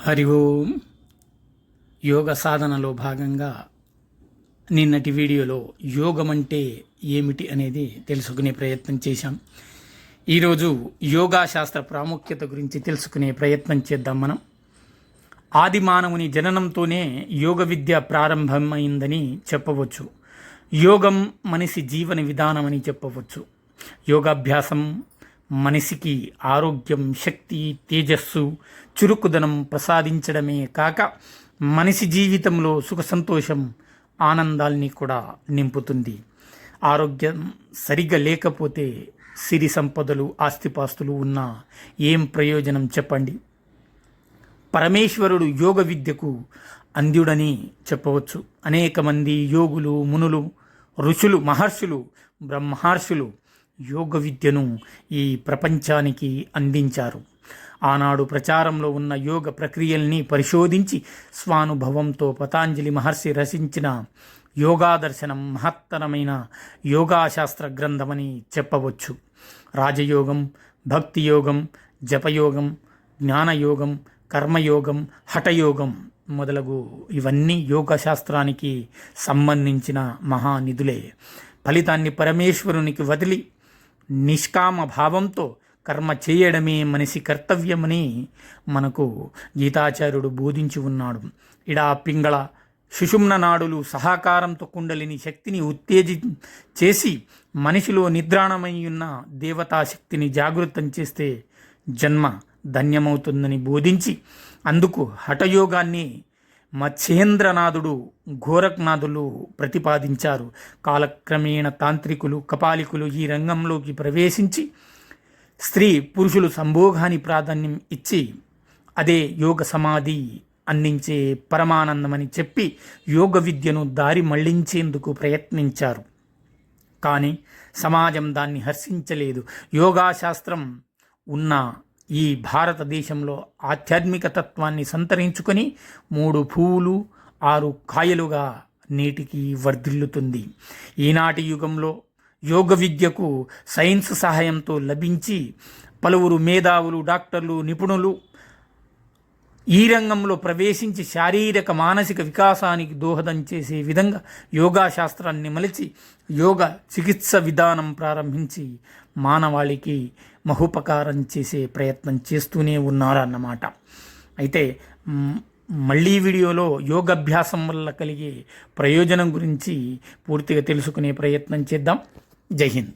హరి ఓం. యోగ సాధనలో భాగంగా నిన్నటి వీడియోలో యోగం అంటే ఏమిటి అనేది తెలుసుకునే ప్రయత్నం చేశాం. ఈరోజు యోగా శాస్త్ర ప్రాముఖ్యత గురించి తెలుసుకునే ప్రయత్నం చేద్దాం. మనం ఆది మానవుని జననంతోనే యోగ విద్య ప్రారంభమైందని చెప్పవచ్చు. యోగం మనిషి జీవన విధానమని చెప్పవచ్చు. యోగాభ్యాసం మనిషికి ఆరోగ్యం, శక్తి, తేజస్సు, చురుకుదనం ప్రసాదించడమే కాక మనిషి జీవితంలో సుఖ సంతోషం, ఆనందాల్ని కూడా నింపుతుంది. ఆరోగ్యం సరిగ్గా లేకపోతే సిరి సంపదలు, ఆస్తిపాస్తులు ఉన్నా ఏం ప్రయోజనం చెప్పండి. పరమేశ్వరుడు యోగ విద్యకు అంధ్యుడని చెప్పవచ్చు. అనేక మంది యోగులు, మునులు, ఋషులు, మహర్షులు, బ్రహ్మర్షులు యోగ విద్యను ఈ ప్రపంచానికి అందించారు. ఆనాడు ప్రచారంలో ఉన్న యోగ ప్రక్రియల్ని పరిశోధించి స్వానుభవంతో పతాంజలి మహర్షి రచించిన యోగా దర్శనం మహత్తరమైన యోగాశాస్త్ర గ్రంథమని చెప్పవచ్చు. రాజయోగం, భక్తి యోగం, జపయోగం, జ్ఞానయోగం, కర్మయోగం, హఠయోగం మొదలగు ఇవన్నీ యోగశాస్త్రానికి సంబంధించిన మహానిధులే. ఫలితాన్ని పరమేశ్వరునికి వదిలి నిష్కామ భావంతో కర్మ చేయడమే మనిషి కర్తవ్యమని మనకు గీతాచార్యుడు బోధించి ఉన్నాడు. ఇడా, పింగళ, సుషుమ్న నాడులు సహకారంతో కుండలిని శక్తిని చేసి మనిషిలో నిద్రాణమై ఉన్న దేవతాశక్తిని జాగృతం చేస్తే జన్మ ధన్యమవుతుందని బోధించి అందుకు హఠయోగాన్ని మత్స్యేంద్రనాథుడు, గోరఖ్నాథులు ప్రతిపాదించారు. కాలక్రమేణ తాంత్రికులు, కపాలికులు ఈ రంగంలోకి ప్రవేశించి స్త్రీ పురుషులు సంభోగాన్ని ప్రాధాన్యం ఇచ్చి అదే యోగ సమాధి అందించే పరమానందమని చెప్పి యోగ విద్యను దారి మళ్లించేందుకు ప్రయత్నించారు. కానీ సమాజం దాన్ని హర్షించలేదు. యోగాశాస్త్రం ఉన్న ఈ భారతదేశంలో ఆధ్యాత్మిక తత్వాన్ని సంతరించుకొని 3 పువ్వులు 6 కాయలుగా నేటికి వర్ధిల్లుతుంది. ఈనాటి యుగంలో యోగ విద్యకు సైన్స్ సహాయంతో లభించి పలువురు మేధావులు, డాక్టర్లు, నిపుణులు ఈ రంగంలో ప్రవేశించి శారీరక మానసిక వికాసానికి దోహదం చేసే విధంగా యోగా శాస్త్రాన్ని మలిచి యోగ చికిత్స విధానం ప్రారంభించి మానవాళికి మహోపకారం చేసే ప్రయత్నం చేస్తూనే ఉన్నారన్నమాట. అయితే మళ్ళీ వీడియోలో యోగాభ్యాసం వల్ల కలిగే ప్రయోజనం గురించి పూర్తిగా తెలుసుకునే ప్రయత్నం చేద్దాం. జై హింద్.